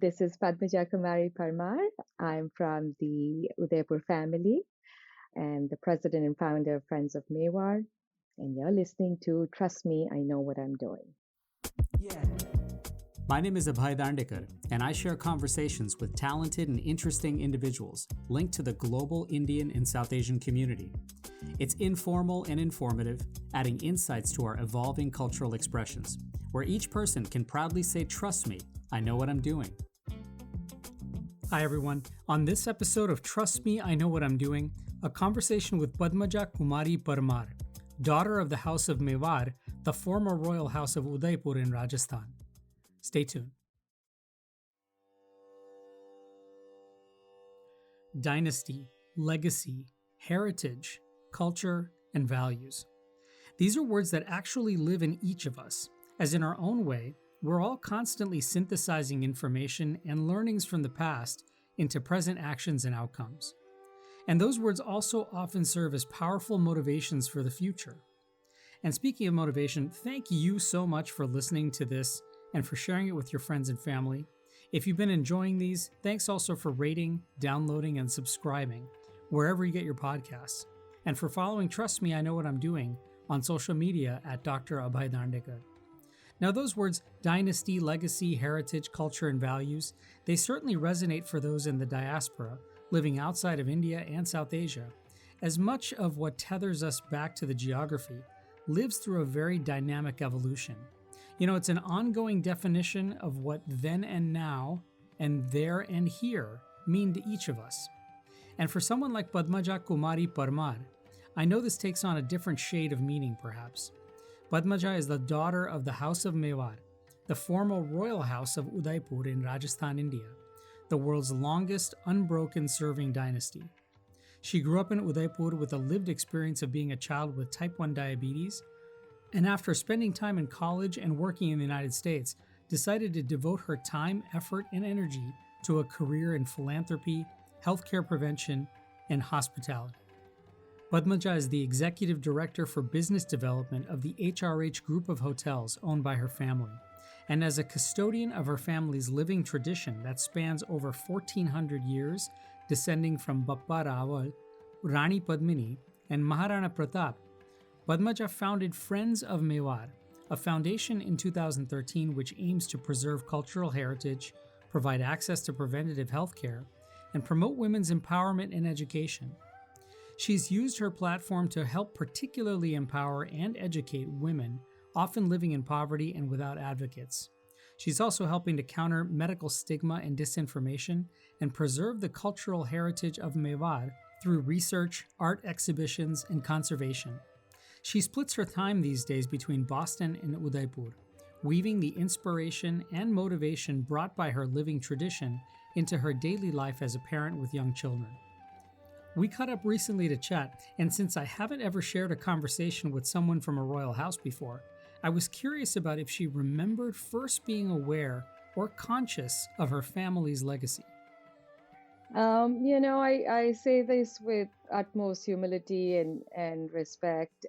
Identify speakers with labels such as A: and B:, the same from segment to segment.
A: This is Padmaja Kumari Parmar. I'm from the Udaipur family and the president and founder of Friends of Mewar. And you're listening to Trust Me, I Know What I'm Doing.
B: Yeah. My name is Abhay, and I share conversations with talented and interesting individuals linked to the global Indian and South Asian community. It's informal and informative, adding insights to our evolving cultural expressions, where each person can proudly say, "Trust me, I know what I'm doing." Hi everyone. On this episode of Trust Me, I Know What I'm Doing, a conversation with Padmaja Kumari Parmar, daughter of the House of Mewar, the former royal house of Udaipur in Rajasthan. Stay tuned. Dynasty, legacy, heritage, culture, and values. These are words that actually live in each of us, as in our own way, we're all constantly synthesizing information and learnings from the past into present actions and outcomes. And those words also often serve as powerful motivations for the future. And speaking of motivation, thank you so much for listening to this and for sharing it with your friends and family. If you've been enjoying these, thanks also for rating, downloading, and subscribing wherever you get your podcasts. And for following Trust Me, I Know What I'm Doing on social media at Dr. Abhay Dandekar. Now those words, dynasty, legacy, heritage, culture, and values, they certainly resonate for those in the diaspora, living outside of India and South Asia, as much of what tethers us back to the geography lives through a very dynamic evolution. It's an ongoing definition of what then and now, and there and here mean to each of us. And for someone like Padmaja Kumari Parmar, I know this takes on a different shade of meaning perhaps. Padmaja is the daughter of the House of Mewar, the former royal house of Udaipur in Rajasthan, India, the world's longest unbroken serving dynasty. She grew up in Udaipur with a lived experience of being a child with type 1 diabetes, and after spending time in college and working in the United States, decided to devote her time, effort, and energy to a career in philanthropy, healthcare prevention, and hospitality. Padmaja is the executive director for business development of the HRH group of hotels owned by her family, and as a custodian of her family's living tradition that spans over 1,400 years, descending from Bappa Rawal, Rani Padmini, and Maharana Pratap, Padmaja founded Friends of Mewar, a foundation in 2013 which aims to preserve cultural heritage, provide access to preventative health care, and promote women's empowerment and education. She's used her platform to help particularly empower and educate women, often living in poverty and without advocates. She's also helping to counter medical stigma and disinformation and preserve the cultural heritage of Mewar through research, art exhibitions, and conservation. She splits her time these days between Boston and Udaipur, weaving the inspiration and motivation brought by her living tradition into her daily life as a parent with young children. We caught up recently to chat, and since I haven't ever shared a conversation with someone from a royal house before, I was curious about if she remembered first being aware or conscious of her family's legacy.
A: I say this with utmost humility and respect.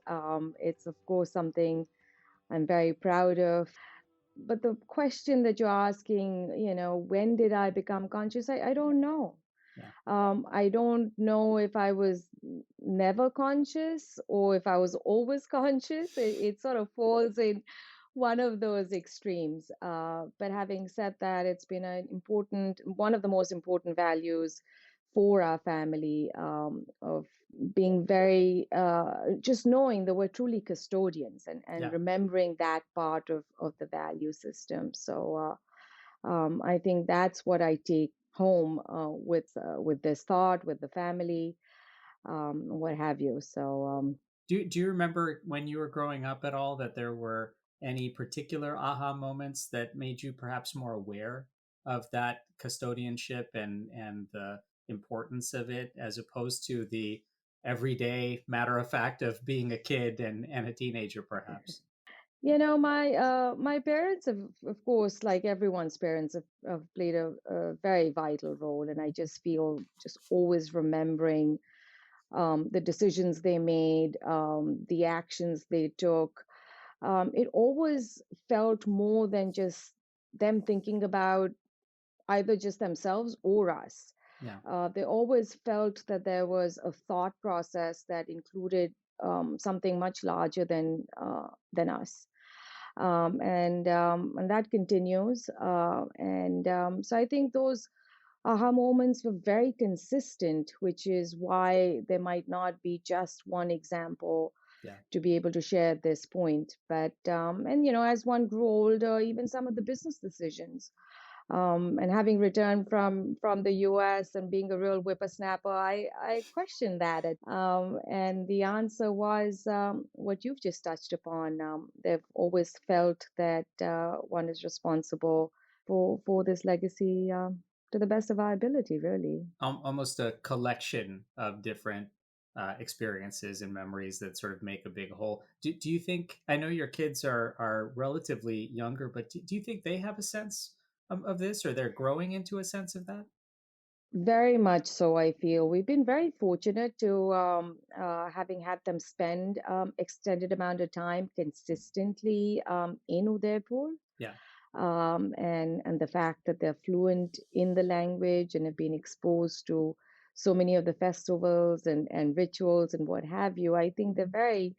A: It's, of course, something I'm very proud of. But the question that you're asking, when did I become conscious? I don't know. I don't know if I was never conscious or if I was always conscious. It sort of falls in one of those extremes. But having said that, it's been one of the most important values for our family, of being very, just knowing that we're truly custodians and remembering that part of the value system. So I think that's what I take home with this thought, with the family, what have you. So
B: do you remember when you were growing up at all that there were any particular aha moments that made you perhaps more aware of that custodianship and the importance of it, as opposed to the everyday matter of fact of being a kid and a teenager perhaps?
A: My parents have, of course, like everyone's parents, have played a very vital role, and I just feel just always remembering the decisions they made, the actions they took. It always felt more than just them thinking about either just themselves or us.
B: Yeah.
A: They always felt that there was a thought process that included something much larger than us, and that continues. So I think those aha moments were very consistent, which is why there might not be just one example
B: Yeah.
A: to be able to share at this point. But and you know, as one grew older, even some of the business decisions, and having returned from the US and being a real whippersnapper, I questioned that. And the answer was what you've just touched upon. They've always felt that one is responsible for this legacy to the best of our ability, really.
B: Almost a collection of different experiences and memories that sort of make a big whole. Do you think, I know your kids are relatively younger, but do you think they have a sense of this, or they're growing into a sense of that?
A: Very much so, I feel. We've been very fortunate to having had them spend extended amount of time consistently in Udaipur.
B: Yeah.
A: And the fact that they're fluent in the language and have been exposed to so many of the festivals and rituals and what have you, I think they're very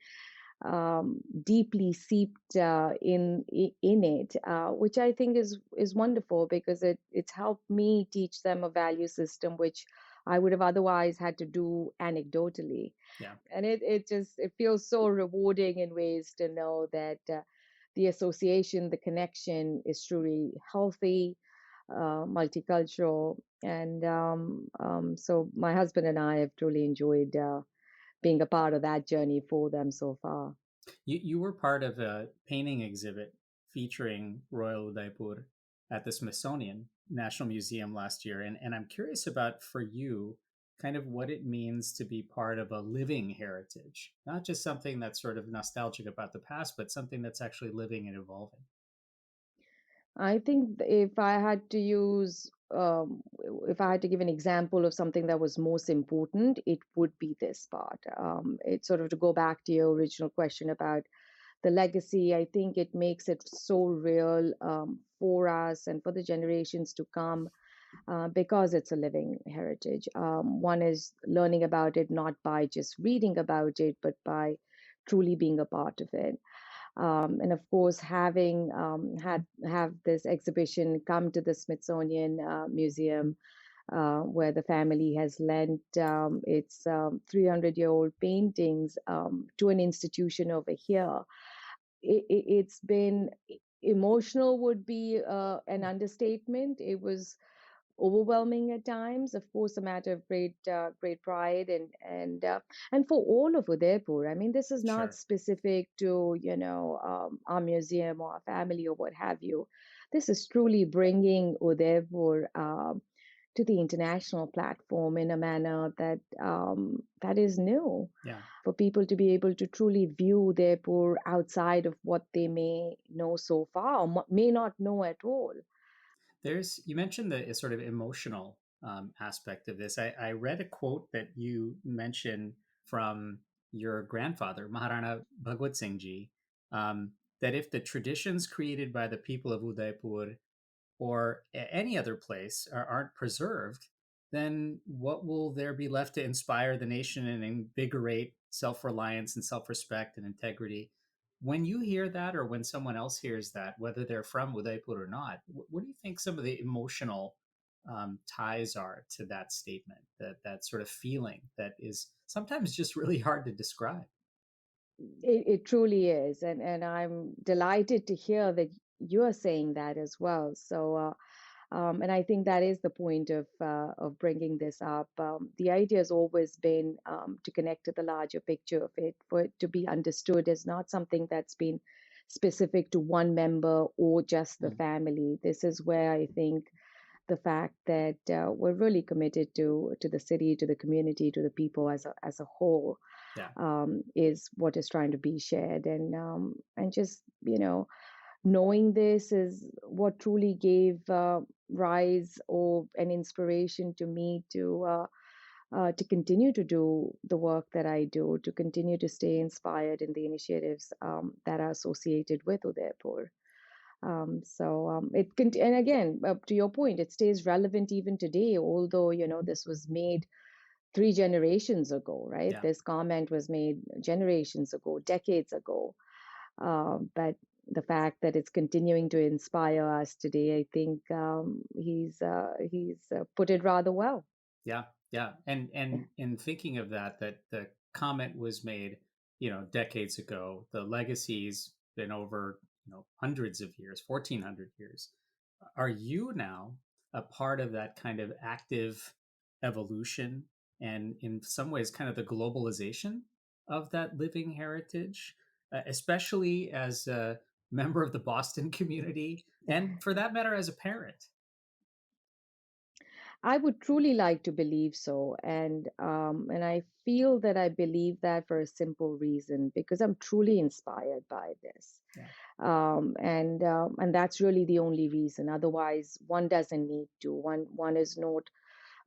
A: deeply seeped in it, which I think is wonderful because it's helped me teach them a value system which I would have otherwise had to do anecdotally.
B: Yeah.
A: And it feels so rewarding in ways to know that the association, the connection is truly healthy, multicultural, and so my husband and I have truly enjoyed being a part of that journey for them so far.
B: You were part of a painting exhibit featuring Royal Udaipur at the Smithsonian National Museum last year. And I'm curious about, for you, kind of what it means to be part of a living heritage, not just something that's sort of nostalgic about the past, but something that's actually living and evolving.
A: I think if I had to if I had to give an example of something that was most important, it would be this part. It's sort of to go back to your original question about the legacy. I think it makes it so real for us and for the generations to come because it's a living heritage. One is learning about it not by just reading about it, but by truly being a part of it. And of course, having have this exhibition come to the Smithsonian Museum, where the family has lent its 300-year-old paintings to an institution over here. It's been emotional, would be an understatement. It was overwhelming at times. Of course, a matter of great pride and for all of Udaipur. I mean, this is not
B: Sure.
A: specific to our museum or our family or what have you. This is truly bringing Udaipur to the international platform in a manner that is new
B: Yeah.
A: for people to be able to truly view Udaipur outside of what they may know so far or may not know at all.
B: You mentioned the sort of emotional aspect of this. I read a quote that you mentioned from your grandfather, Maharana Bhagwat Singh Ji, that if the traditions created by the people of Udaipur or any other place aren't preserved, then what will there be left to inspire the nation and invigorate self reliance and self respect and integrity? When you hear that, or when someone else hears that, whether they're from Udaipur or not, what do you think some of the emotional ties are to that statement, that sort of feeling that is sometimes just really hard to describe?
A: It truly is, and I'm delighted to hear that you are saying that as well. So, and I think that is the point of bringing this up. The idea has always been to connect to the larger picture of it, for it to be understood as not something that's been specific to one member or just the
B: Mm.
A: family. This is where I think the fact that we're really committed to the city, to the community, to the people as a whole
B: Yeah.
A: is what is trying to be shared, and just knowing this is what truly gave rise or an inspiration to me to continue to do the work that I do, to continue to stay inspired in the initiatives that are associated with Udaipur. And again, to your point, it stays relevant even today, although, this was made 3 generations ago, right?
B: Yeah.
A: This comment was made generations ago, decades ago. But the fact that it's continuing to inspire us today, I think he's put it rather well.
B: Yeah, yeah, and in thinking of that, that the comment was made, decades ago. The legacy's been over, hundreds of years, 1,400 years. Are you now a part of that kind of active evolution, and in some ways, kind of the globalization of that living heritage, especially as a member of the Boston community, and for that matter, as a parent?
A: I would truly like to believe so, and I feel that I believe that for a simple reason, because I'm truly inspired by this,
B: Yeah,
A: and that's really the only reason. Otherwise, one doesn't need to. One is not,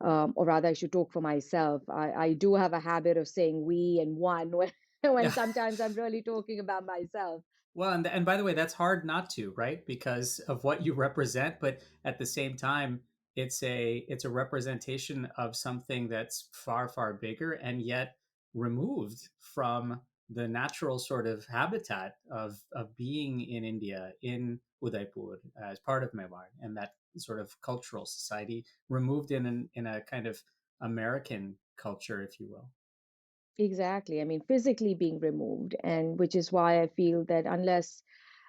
A: or rather, I should talk for myself. I do have a habit of saying we and one when
B: yeah.
A: sometimes I'm really talking about myself.
B: Well, and by the way, that's hard not to, right? Because of what you represent, but at the same time, it's a representation of something that's far far bigger and yet removed from the natural sort of habitat of being in India, in Udaipur, as part of Mewar, and that sort of cultural society, removed in a kind of American culture, if you will.
A: Exactly. I mean, physically being removed, and which is why I feel that unless,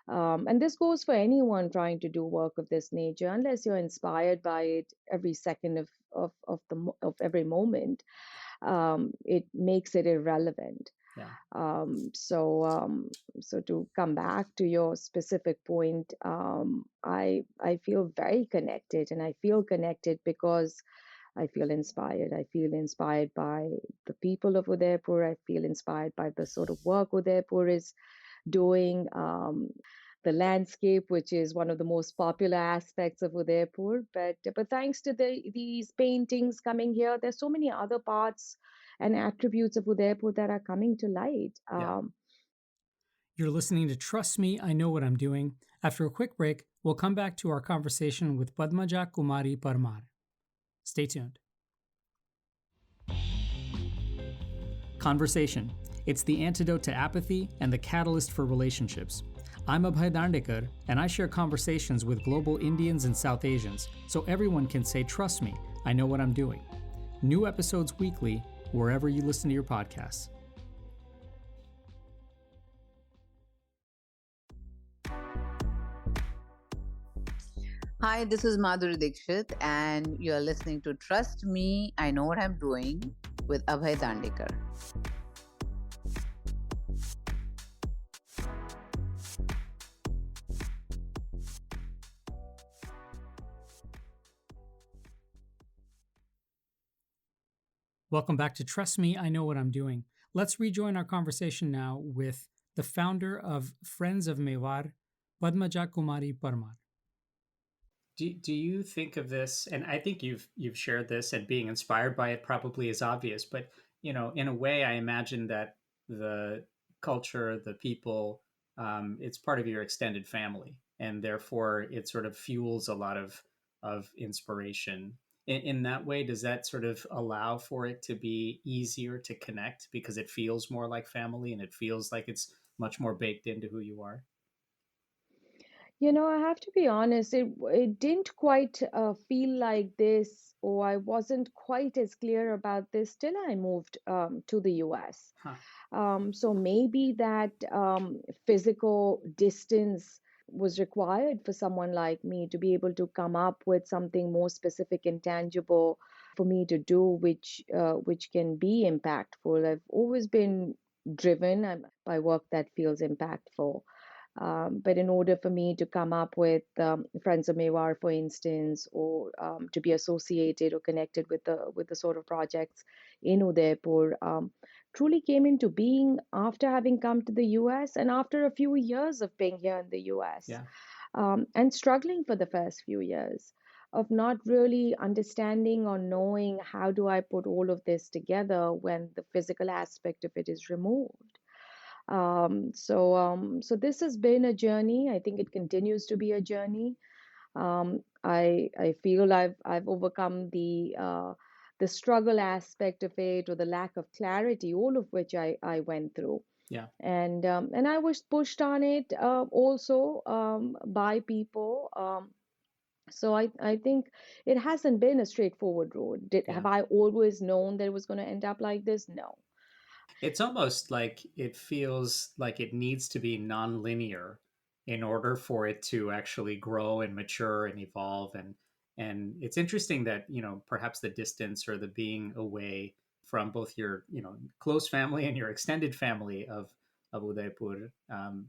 A: and this goes for anyone trying to do work of this nature, unless you're inspired by it every second of every moment, it makes it irrelevant.
B: Yeah,
A: Um, so, um, so to come back to your specific point, I feel very connected, and I feel connected because I feel inspired. I feel inspired by the people of Udaipur. I feel inspired by the sort of work Udaipur is doing. The landscape, which is one of the most popular aspects of Udaipur, but thanks to these paintings coming here, there's so many other parts and attributes of Udaipur that are coming to light.
B: yeah. You're listening to Trust Me, I Know What I'm Doing. After a quick break, we'll come back to our conversation with Padmaja Kumari Parmar. Stay tuned. Conversation. It's the antidote to apathy and the catalyst for relationships. I'm Abhay Dandekar, and I share conversations with global Indians and South Asians so everyone can say, Trust me, I know what I'm doing. New episodes weekly, wherever you listen to your podcasts.
C: Hi, this is Madhuri Dixit, and you're listening to Trust Me, I Know What I'm Doing with Abhay Dandekar.
B: Welcome back to Trust Me, I Know What I'm Doing. Let's rejoin our conversation now with the founder of Friends of Mewar, Padmaja Kumari Parmar. Do you think of this, and I think you've shared this, and being inspired by it probably is obvious, but in a way, I imagine that the culture, the people, it's part of your extended family, and therefore it sort of fuels a lot of inspiration. In that way, does that sort of allow for it to be easier to connect because it feels more like family and it feels like it's much more baked into who you are?
A: I have to be honest, it didn't quite feel like this, or I wasn't quite as clear about this till I moved to the US.
B: Huh.
A: So maybe that physical distance was required for someone like me to be able to come up with something more specific and tangible for me to do, which can be impactful. I've always been driven by work that feels impactful. But in order for me to come up with Friends of Mewar, for instance, or to be associated or connected with the sort of projects in Udaipur, truly came into being after having come to the US and after a few years of being here in the US,
B: Yeah.
A: and struggling for the first few years of not really understanding or knowing how do I put all of this together when the physical aspect of it is removed. So this has been a journey. I think it continues to be a journey. I feel I've overcome the struggle aspect of it, or the lack of clarity, all of which I went through.
B: Yeah.
A: And I was pushed on it also by people. So I think it hasn't been a straightforward road.
B: Yeah.
A: Have I always known that it was going to end up like this? No.
B: It's almost like it feels like it needs to be nonlinear in order for it to actually grow and mature and evolve. And it's interesting that, perhaps the distance or the being away from both your, close family and your extended family of Udaipur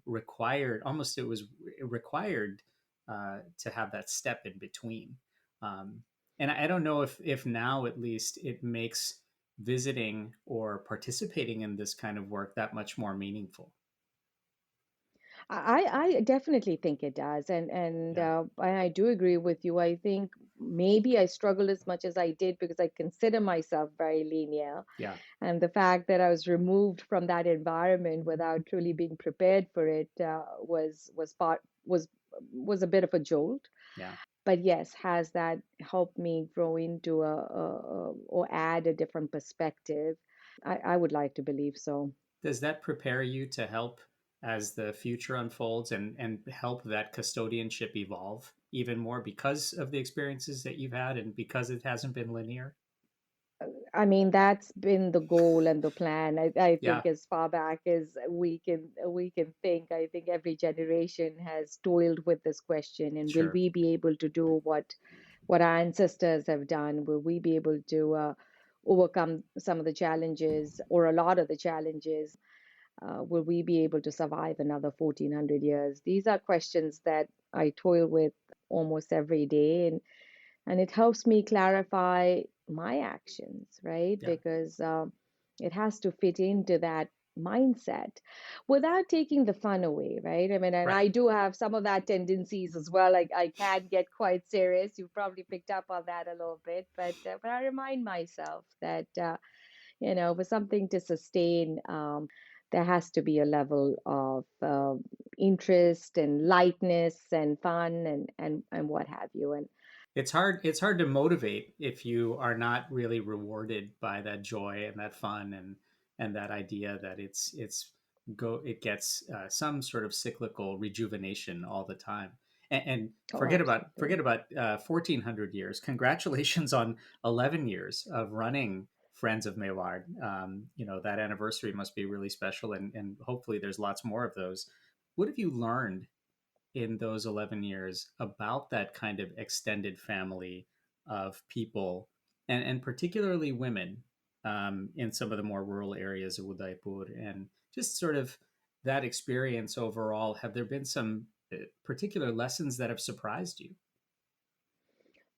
B: required, almost it was required to have that step in between. Um, and I don't know if now at least it makes visiting or participating in this kind of work that much more meaningful.
A: I definitely think it does,
B: Yeah.
A: and I do agree with you. I think maybe I struggled as much as I did because I consider myself very linear,
B: Yeah.
A: and the fact that I was removed from that environment without truly being prepared for it was a bit of a jolt.
B: Yeah.
A: But yes, has that helped me grow into or add a different perspective? I would like to believe so.
B: Does that prepare you to help as the future unfolds and help that custodianship evolve even more because of the experiences that you've had and because it hasn't been linear?
A: I mean, that's been the goal and the plan. I
B: Yeah.
A: think as far back as we can think, I think every generation has toiled with this question. And will
B: Sure.
A: we be able to do what our ancestors have done? Will we be able to overcome some of the challenges or a lot of the challenges? Will we be able to survive another 1400 years? These are questions that I toil with almost every day, and it helps me clarify my actions, right?
B: Yeah.
A: Because it has to fit into that mindset without taking the fun away, right? I mean, and
B: Right.
A: I do have some of that tendencies as well. Like I can get quite serious. You probably picked up on that a little bit, but I remind myself that for something to sustain, there has to be a level of interest and lightness and fun and what have you. And
B: It's hard to motivate if you are not really rewarded by that joy and that fun and that idea that it gets some sort of cyclical rejuvenation all the time. And
A: oh,
B: forget
A: absolutely.
B: about 1400 years. Congratulations on 11 years of running Friends of Mewar. That anniversary must be really special, and hopefully there's lots more of those. What have you learned in those 11 years about that kind of extended family of people, and particularly women, in some of the more rural areas of Udaipur, and just sort of that experience overall? Have there been some particular lessons that have surprised you?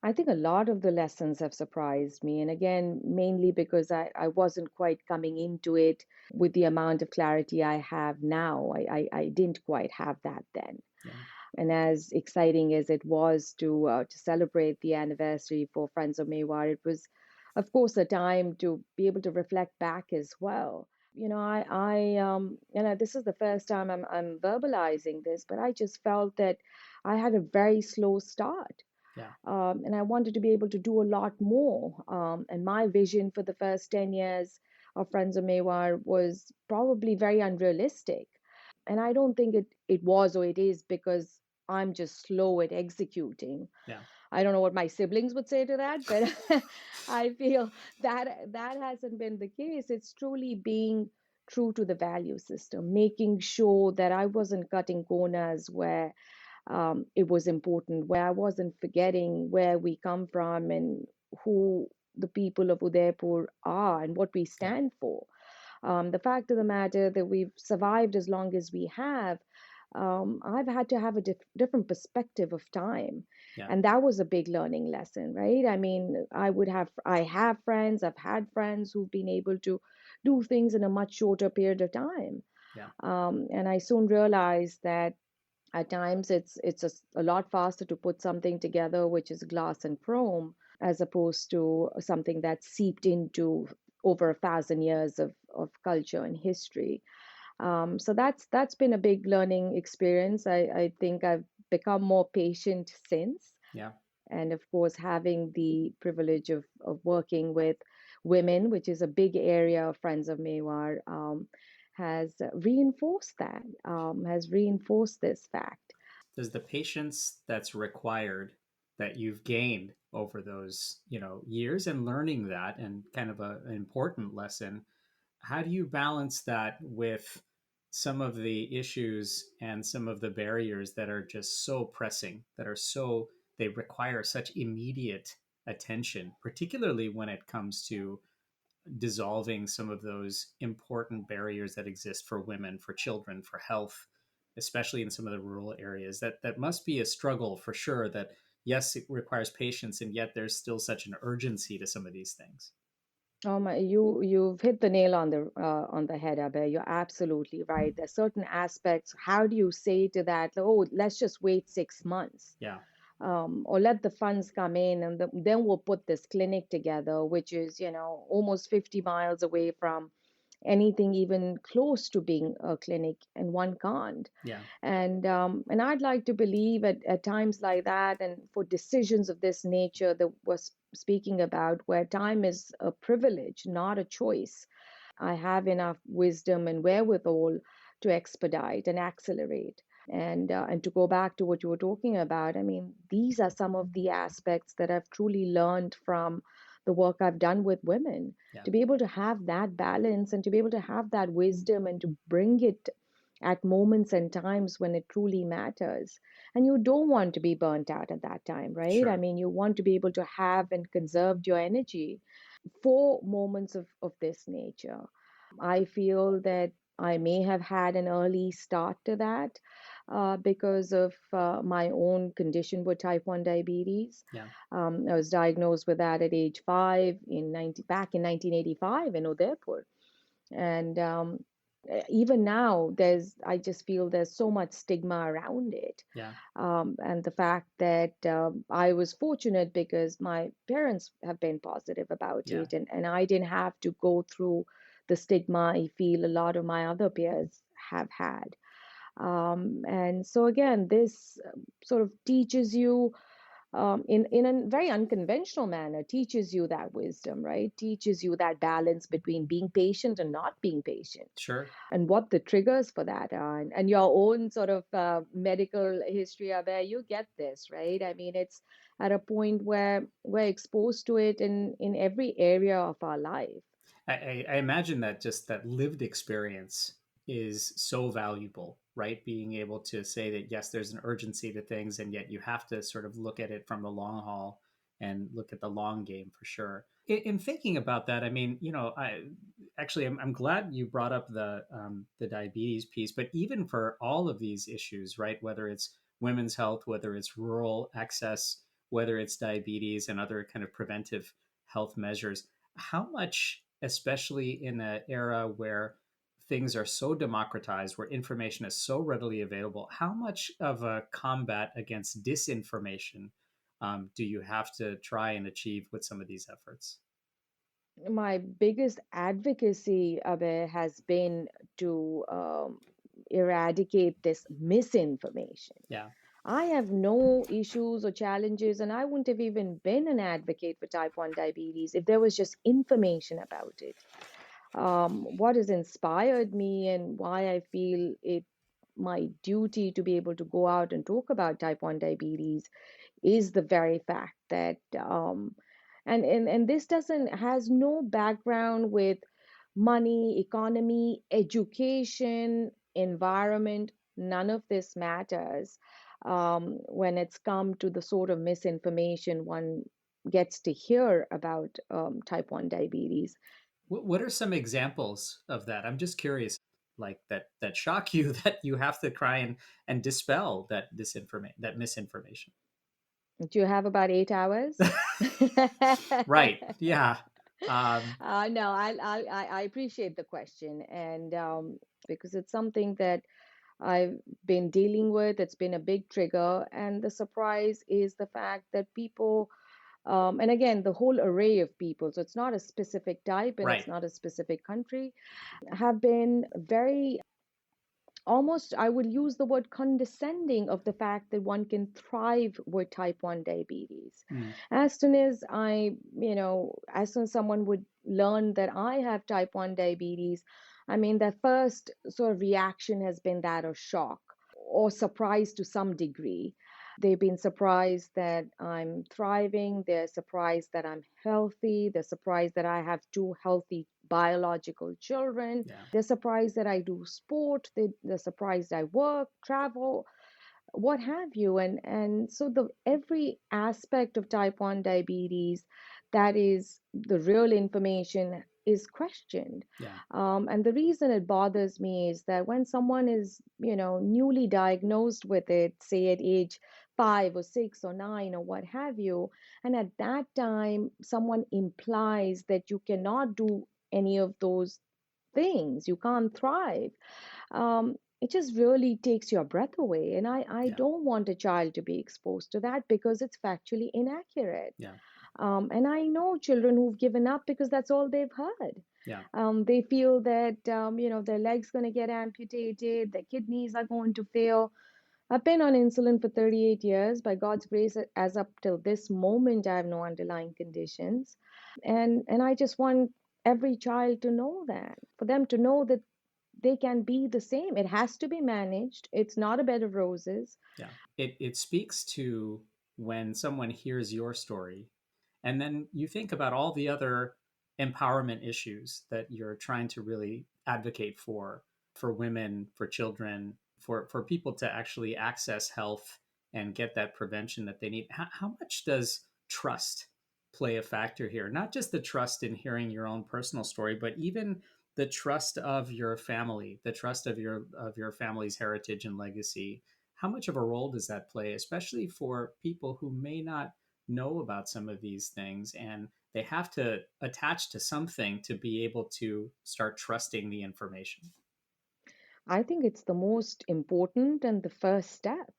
A: I think a lot of the lessons have surprised me. And again, mainly because I wasn't quite coming into it with the amount of clarity I have now. I didn't quite have that then.
B: Yeah.
A: And as exciting as it was to celebrate the anniversary for Friends of Mewar, it was, of course, a time to be able to reflect back as well. This is the first time I'm verbalizing this, but I just felt that I had a very slow start,
B: Yeah.
A: and I wanted to be able to do a lot more. And my vision for the first 10 years of Friends of Mewar was probably very unrealistic. And I don't think it was or it is because I'm just slow at executing.
B: Yeah.
A: I don't know what my siblings would say to that, but I feel that hasn't been the case. It's truly being true to the value system, making sure that I wasn't cutting corners where it was important, where I wasn't forgetting where we come from and who the people of Udaipur are and what we
B: Yeah.
A: stand for. The fact of the matter that we've survived as long as we have, I've had to have a different perspective of time.
B: Yeah.
A: And that was a big learning lesson, right? I mean, I have friends, I've had friends who've been able to do things in a much shorter period of time.
B: Yeah.
A: And I soon realized that at times it's a lot faster to put something together which is glass and chrome as opposed to something that's seeped into over 1,000 years of culture and history. So that's been a big learning experience. I think I've become more patient since.
B: Yeah.
A: And of course, having the privilege of working with women, which is a big area of Friends of Mewar, has reinforced that, has reinforced this fact.
B: Does the patience that's required that you've gained over those, years and learning that, and kind of an important lesson, how do you balance that with some of the issues and some of the barriers that are just so pressing, that are so, they require such immediate attention, particularly when it comes to dissolving some of those important barriers that exist for women, for children, for health, especially in some of the rural areas? That must be a struggle for sure. That yes, it requires patience, and yet there's still such an urgency to some of these things.
A: Oh my, you've hit the nail on the head, Abhay. You're absolutely right. There's certain aspects. How do you say to that, oh, let's just wait 6 months,
B: Yeah,
A: or let the funds come in, and then we'll put this clinic together, which is, almost 50 miles away from anything even close to being a clinic, and one can't.
B: yeah,
A: And I'd like to believe at times like that, and for decisions of this nature that was speaking about, where time is a privilege, not a choice, I have enough wisdom and wherewithal to expedite and accelerate. And to go back to what you were talking about, I mean, these are some of the aspects that I've truly learned from the work I've done with women,
B: yeah,
A: to be able to have that balance and to be able to have that wisdom and to bring it at moments and times when it truly matters. And you don't want to be burnt out at that time, right? I
B: sure,
A: mean, you want to be able to have and conserve your energy for moments of this nature. I feel that I may have had an early start to that because of my own condition with type 1 diabetes.
B: yeah,
A: I was diagnosed with that at age 5 back in 1985 in Udaipur. And even now, I just feel there's so much stigma around it.
B: yeah,
A: And the fact that I was fortunate because my parents have been positive about
B: yeah.
A: it, and I didn't have to go through the stigma I feel a lot of my other peers have had. And so, again, this sort of teaches you in a very unconventional manner, teaches you that wisdom, right? Teaches you that balance between being patient and not being patient,
B: Sure.
A: and what the triggers for that are. And your own sort of medical history, where you get this, right? I mean, it's at a point where we're exposed to it in every area of our life.
B: I imagine that just that lived experience is so valuable, right? Being able to say that, yes, there's an urgency to things, and yet you have to sort of look at it from the long haul and look at the long game for sure. In thinking about that, I mean, I'm glad you brought up the diabetes piece, but even for all of these issues, right? Whether it's women's health, whether it's rural access, whether it's diabetes and other kind of preventive health measures, how much, especially in an era where things are so democratized, where information is so readily available, how much of a combat against disinformation do you have to try and achieve with some of these efforts?
A: My biggest advocacy, Abhay, has been to eradicate this misinformation.
B: Yeah,
A: I have no issues or challenges, and I wouldn't have even been an advocate for type 1 diabetes if there was just information about it. What has inspired me and why I feel it my duty to be able to go out and talk about type 1 diabetes is the very fact that and this doesn't has no background with money, economy, education, environment. None of this matters when it's come to the sort of misinformation one gets to hear about type 1 diabetes.
B: what are some examples of that? I'm just curious, like that shock you that you have to try and dispel that disinformation, that misinformation.
A: Do you have about 8 hours?
B: Right, yeah.
A: No, I appreciate the question, and because it's something that I've been dealing with. It's been a big trigger, and the surprise is the fact that people, and again, the whole array of people, so it's not a specific type and it's
B: Right.
A: not a specific country, have been very almost, I would use the word condescending of the fact that one can thrive with type 1 diabetes.
B: Mm.
A: As soon as as soon as someone would learn that I have type 1 diabetes, I mean, their first sort of reaction has been that of shock or surprise to some degree. They've been surprised that I'm thriving. They're surprised that I'm healthy. They're surprised that I have two healthy biological children.
B: Yeah.
A: They're surprised that I do sport. They're surprised I work, travel, what have you. And so the every aspect of type 1 diabetes that is the real information is questioned.
B: Yeah.
A: And the reason it bothers me is that when someone is, newly diagnosed with it, say at age 5 or 6 or 9 or what have you, and at that time someone implies that you cannot do any of those things, you can't thrive, it just really takes your breath away. And I
B: Yeah.
A: don't want a child to be exposed to that because it's factually inaccurate.
B: Yeah.
A: And I know children who've given up because that's all they've heard.
B: Yeah.
A: They feel that, their leg's going to get amputated, their kidneys are going to fail. I've been on insulin for 38 years. By God's grace, as up till this moment, I have no underlying conditions. And I just want every child to know that, for them to know that they can be the same. It has to be managed. It's not a bed of roses.
B: Yeah. It speaks to when someone hears your story and then you think about all the other empowerment issues that you're trying to really advocate for women, for children, for people to actually access health and get that prevention that they need. How much does trust play a factor here? Not just the trust in hearing your own personal story, but even the trust of your family, the trust of your family's heritage and legacy. How much of a role does that play, especially for people who may not know about some of these things and they have to attach to something to be able to start trusting the information?
A: I think it's the most important and the first step.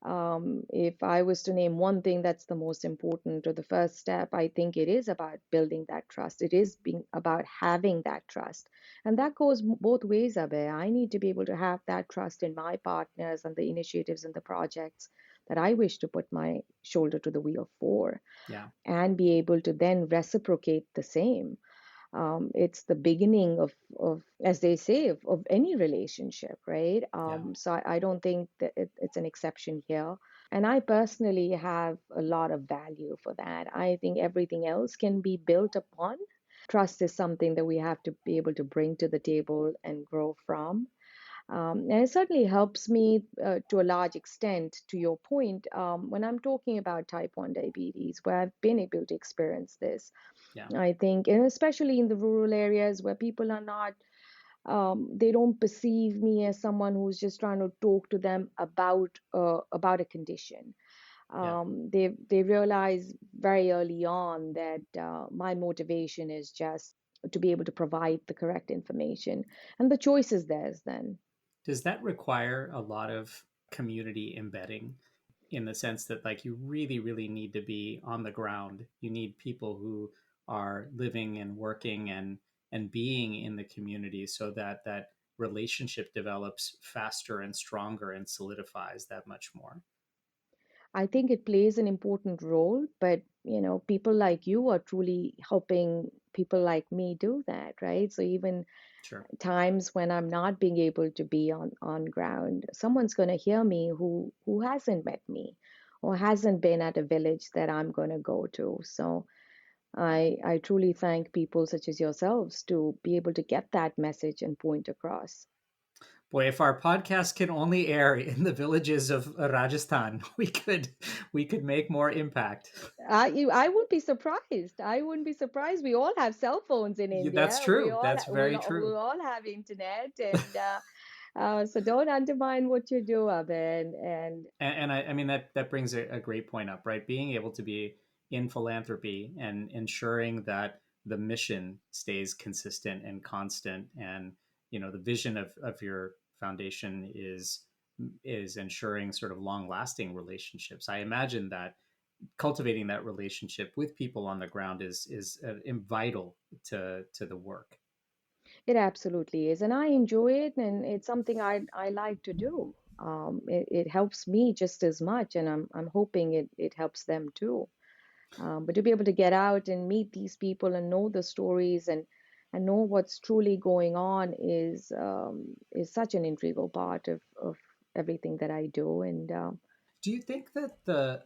A: If I was to name one thing that's the most important or the first step, I think it is about building that trust. It is being about having that trust. And that goes both ways, Abhay. I need to be able to have that trust in my partners and the initiatives and the projects that I wish to put my shoulder to the wheel for,
B: Yeah.
A: and be able to then reciprocate the same. It's the beginning of, as they say, of any relationship, right?
B: Yeah.
A: So I don't think that it's an exception here. And I personally have a lot of value for that. I think everything else can be built upon. Trust is something that we have to be able to bring to the table and grow from. And it certainly helps me to a large extent, to your point, when I'm talking about type 1 diabetes, where I've been able to experience this.
B: Yeah.
A: I think, and especially in the rural areas where people are not, they don't perceive me as someone who's just trying to talk to them about a condition.
B: Yeah.
A: They realize very early on that my motivation is just to be able to provide the correct information, and the choice is theirs then.
B: Does that require a lot of community embedding in the sense that like you really, really need to be on the ground? You need people who are living and working and being in the community so that that relationship develops faster and stronger and solidifies that much more.
A: I think it plays an important role, but people like you are truly helping people like me do that, right? So even
B: Sure.
A: times when I'm not being able to be on ground, someone's going to hear me who hasn't met me or hasn't been at a village that I'm going to go to. So I truly thank people such as yourselves to be able to get that message and point across.
B: Boy, if our podcast can only air in the villages of Rajasthan, we could make more impact.
A: I would be surprised. I wouldn't be surprised. We all have cell phones in
B: That's
A: India. We
B: true.
A: all
B: That's very
A: we
B: true.
A: all have internet, and so don't undermine what you do, Abhay.
B: And I mean that brings a great point up, right? Being able to be in philanthropy and ensuring that the mission stays consistent and constant, and the vision of your foundation is ensuring sort of long lasting relationships. I imagine that cultivating that relationship with people on the ground is vital to the work.
A: It absolutely is, and I enjoy it, and it's something I like to do. It helps me just as much, and I'm hoping it helps them too. But to be able to get out and meet these people and know the stories and know what's truly going on is such an integral part of everything that I do. And
B: Do you think that the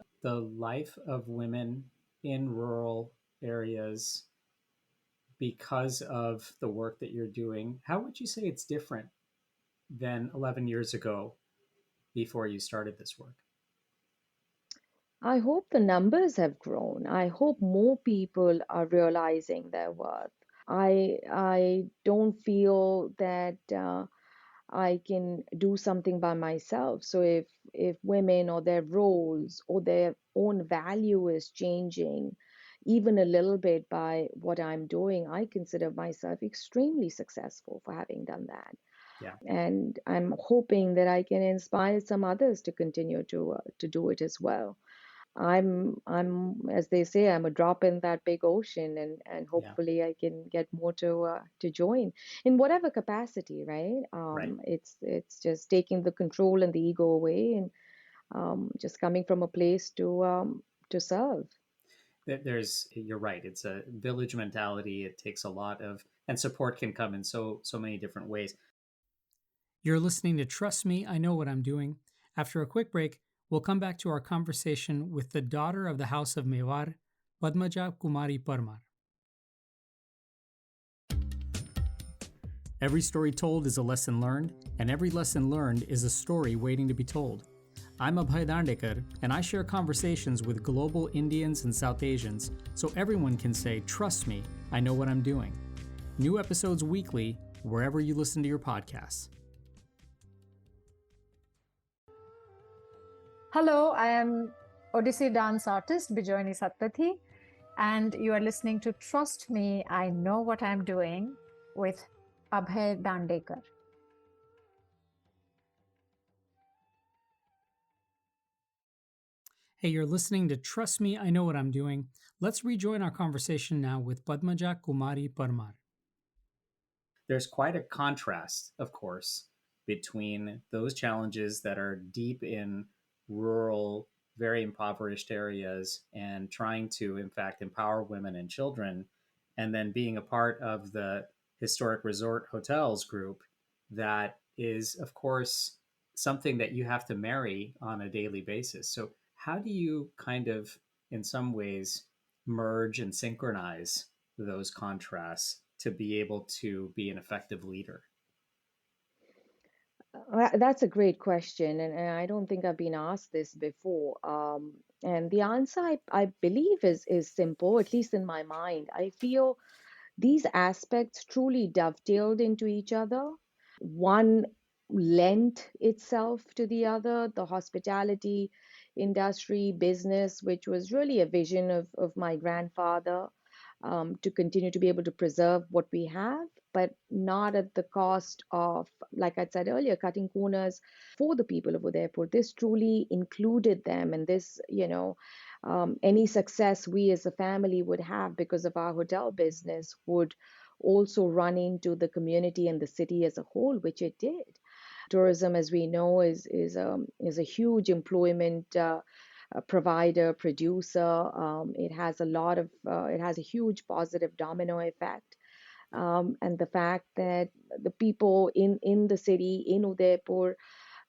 B: life of women in rural areas, because of the work that you're doing, how would you say it's different than 11 years ago before you started this work?
A: I hope the numbers have grown. I hope more people are realizing their worth. I don't feel that I can do something by myself. So if women or their roles or their own value is changing even a little bit by what I'm doing, I consider myself extremely successful for having done that.
B: Yeah.
A: And I'm hoping that I can inspire some others to continue to do it as well. I'm as they say, I'm a drop in that big ocean, and
B: Yeah.
A: hopefully I can get more to join in whatever capacity, right?
B: Right.
A: It's just taking the control and the ego away, and just coming from a place to serve.
B: You're right. It's a village mentality. It takes a lot of, and support can come in so many different ways. You're listening to Trust Me, I Know What I'm Doing. After a quick break, we'll come back to our conversation with the daughter of the House of Mewar, Padmaja Kumari Parmar. Every story told is a lesson learned, and every lesson learned is a story waiting to be told. I'm Abhay, and I share conversations with global Indians and South Asians so everyone can say, "Trust me, I know what I'm doing." New episodes weekly, wherever you listen to your podcasts.
D: Hello, I am Odissi dance artist Bijoyini Satpathy, and you are listening to Trust Me, I Know What I'm Doing with Abhay Dandekar.
B: Hey, you're listening to Trust Me, I Know What I'm Doing. Let's rejoin our conversation now with Padmaja Kumari Parmar. There's quite a contrast, of course, between those challenges that are deep in rural, very impoverished areas and trying to, in fact, empower women and children, and then being a part of the historic resort hotels group that is, of course, something that you have to marry on a daily basis. So, how do you kind of, in some ways, merge and synchronize those contrasts to be able to be an effective leader?
A: That's a great question, and I don't think I've been asked this before. And the answer I believe is simple, at least in my mind. I feel these aspects truly dovetailed into each other. One lent itself to the other, the hospitality industry, business, which was really a vision of my grandfather, to continue to be able to preserve what we have, but not at the cost of, like I said earlier, cutting corners for the people of Udaipur. This truly included them, and this, any success we as a family would have because of our hotel business would also run into the community and the city as a whole, which it did. Tourism, as we know, is a huge employment provider, producer. It has a huge positive domino effect. And the fact that the people in the city, in Udaipur,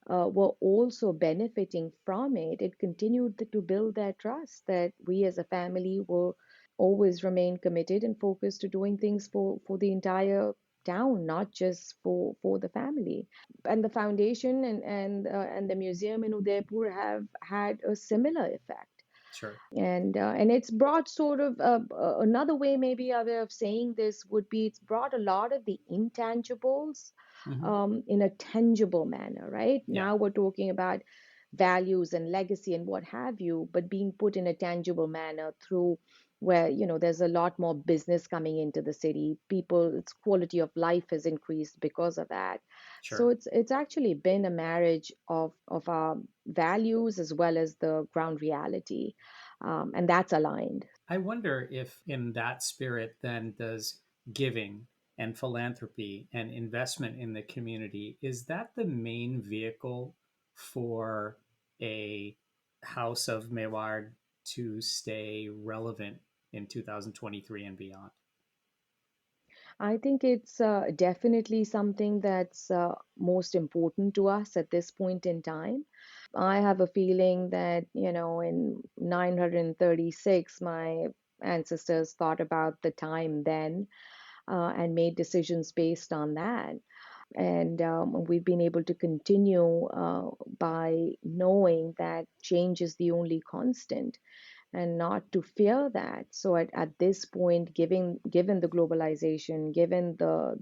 A: were also benefiting from it, it continued to build that trust that we as a family will always remain committed and focused to doing things for the entire town, not just for the family. And the foundation and the museum in Udaipur have had a similar effect.
B: Sure.
A: And it's brought sort of another way, maybe a way of saying this would be, it's brought a lot of the intangibles
B: Mm-hmm.
A: in a tangible manner, right?
B: Yeah.
A: Now we're talking about values and legacy and what have you, but being put in a tangible manner through where, there's a lot more business coming into the city. People's quality of life has increased because of that. So
B: Sure.
A: it's actually been a marriage of our values as well as the ground reality, and that's aligned.
B: I wonder if, in that spirit, then does giving and philanthropy and investment in the community, is that the main vehicle for a House of Mewar to stay relevant in 2023 and beyond?
A: I think it's definitely something that's most important to us at this point in time. I have a feeling that, in 936, my ancestors thought about the time then and made decisions based on that. And we've been able to continue by knowing that change is the only constant and not to fear that. So at this point, given the globalization, given the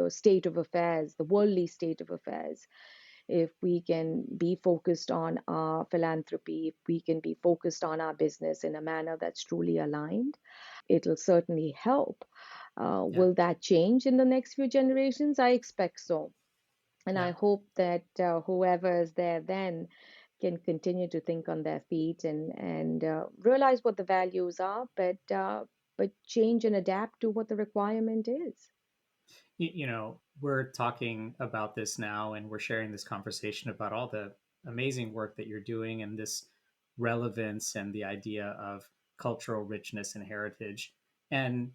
A: state of affairs, the worldly state of affairs, if we can be focused on our philanthropy, if we can be focused on our business in a manner that's truly aligned, it'll certainly help.
B: Yeah.
A: Will that change in the next few generations? I expect so. And I
B: Yeah.
A: hope that whoever is there then can continue to think on their feet and realize what the values are, but change and adapt to what the requirement is.
B: We're talking about this now and we're sharing this conversation about all the amazing work that you're doing and this relevance and the idea of cultural richness and heritage. And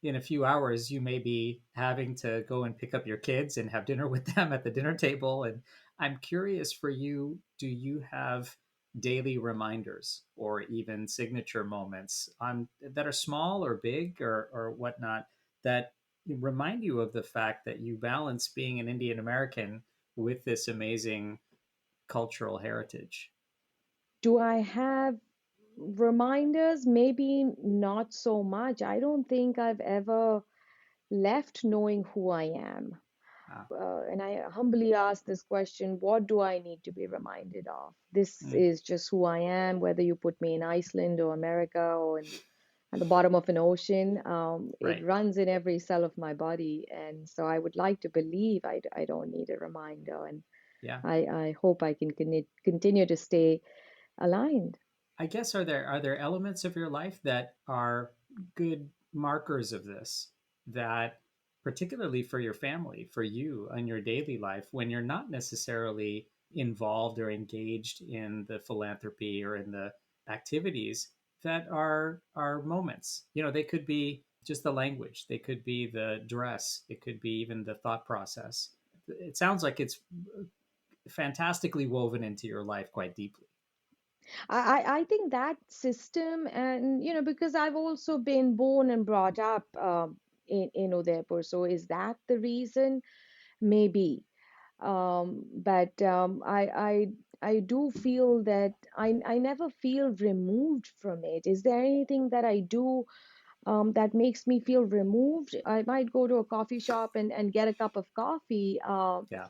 B: in a few hours, you may be having to go and pick up your kids and have dinner with them at the dinner table. And I'm curious for you, do you have daily reminders or even signature moments that are small or big or whatnot that remind you of the fact that you balance being an Indian American with this amazing cultural heritage?
A: Do I have reminders? Maybe not so much. I don't think I've ever left knowing who I am.
B: Ah,
A: And I humbly ask this question, what do I need to be reminded of? This
B: mm,
A: is just who I am, whether you put me in Iceland or America or at the bottom of an ocean. It
B: right.
A: runs in every cell of my body. And so I would like to believe I don't need a reminder. And
B: Yeah.
A: I hope I can continue to stay aligned.
B: I guess are there elements of your life that are good markers of this, that particularly for your family, for you in your daily life, when you're not necessarily involved or engaged in the philanthropy or in the activities, that are moments. They could be just the language, they could be the dress, it could be even the thought process. It sounds like it's fantastically woven into your life quite deeply.
A: I think that system, and because I've also been born and brought up in Udaipur, so is that the reason? Maybe. But I do feel that I never feel removed from it. Is there anything that I do that makes me feel removed? I might go to a coffee shop and get a cup of coffee.
B: Yeah.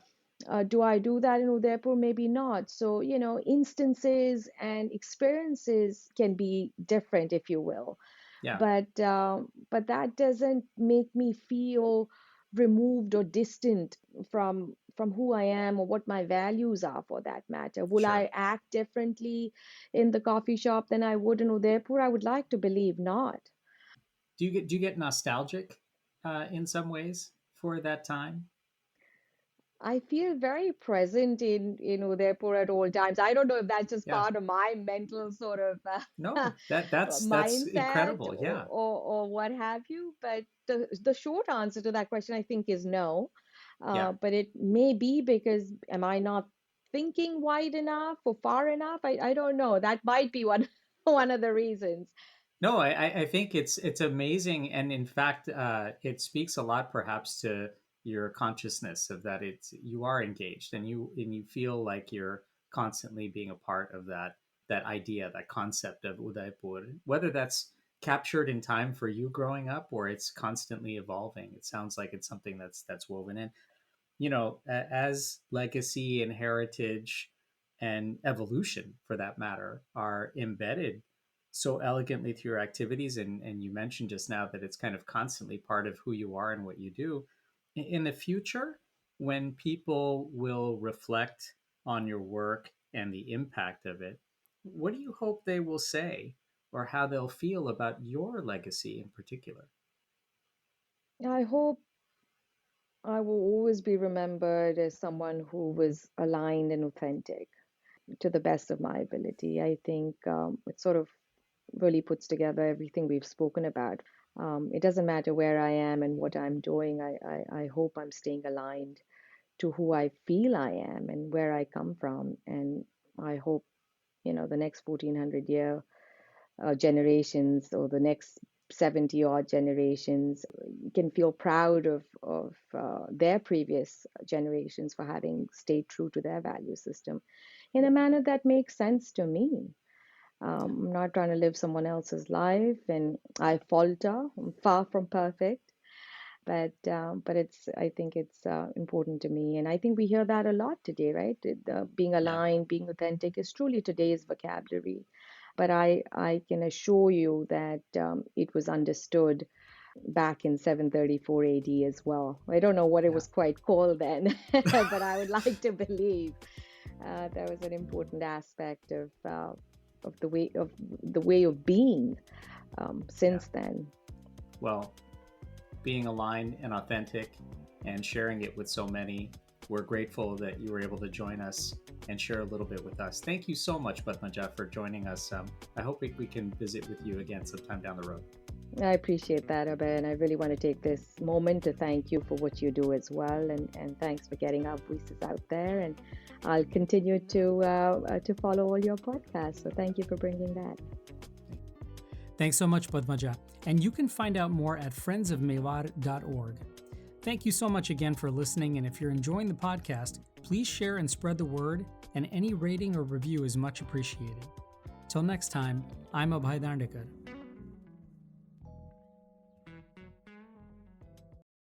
A: Do I do that in Udaipur? Maybe not. So, instances and experiences can be different, if you will.
B: Yeah.
A: But that doesn't make me feel removed or distant from who I am or what my values are for that matter. Will
B: Sure.
A: I act differently in the coffee shop than I would in Udaipur? I would like to believe not.
B: Do you get nostalgic in some ways for that time?
A: I feel very present in Udaipur at all times. I don't know if that's just
B: Yeah.
A: part of my mental sort of
B: No, that's
A: mindset
B: incredible.
A: or,
B: Yeah.
A: or what have you. But the short answer to that question, I think, is no.
B: Yeah.
A: But it may be because am I not thinking wide enough or far enough? I don't know. That might be one one of the reasons.
B: No, I think it's amazing, and in fact, it speaks a lot, perhaps, to your consciousness of that. It's you are engaged, and you feel like you're constantly being a part of that idea, that concept of Udaipur. Whether that's captured in time for you growing up, or it's constantly evolving. It sounds like it's something that's woven in. As legacy and heritage and evolution, for that matter, are embedded so elegantly through your activities, and you mentioned just now that it's kind of constantly part of who you are and what you do. In the future, when people will reflect on your work and the impact of it, what do you hope they will say or how they'll feel about your legacy in particular?
A: I hope I will always be remembered as someone who was aligned and authentic to the best of my ability. I think it sort of really puts together everything we've spoken about. It doesn't matter where I am and what I'm doing. I hope I'm staying aligned to who I feel I am and where I come from. And I hope, the next 1400 year generations or the next 70 odd generations can feel proud of their previous generations for having stayed true to their value system in a manner that makes sense to me. I'm not trying to live someone else's life, and I falter. I'm far from perfect, but it's I think it's important to me, and I think we hear that a lot today, right? Being
B: Yeah.
A: aligned, being authentic is truly today's vocabulary, but I can assure you that it was understood back in 734 AD as well. I don't know what it
B: Yeah.
A: was quite called then, but I would like to believe that was an important aspect of the way of being since then.
B: Well, being aligned and authentic and sharing it with so many, we're grateful that you were able to join us and share a little bit with us. Thank you so much, Padmaja, for joining us. I hope we can visit with you again sometime down the road.
A: I appreciate that, Abhay, and I really want to take this moment to thank you for what you do as well, and thanks for getting our voices out there. And I'll continue to follow all your podcasts. So thank you for bringing that.
B: Thanks so much, Padmaja. And you can find out more at friendsofmewar.org. Thank you so much again for listening. And if you're enjoying the podcast, please share and spread the word, and any rating or review is much appreciated. Till next time, I'm Abhay Dandekar.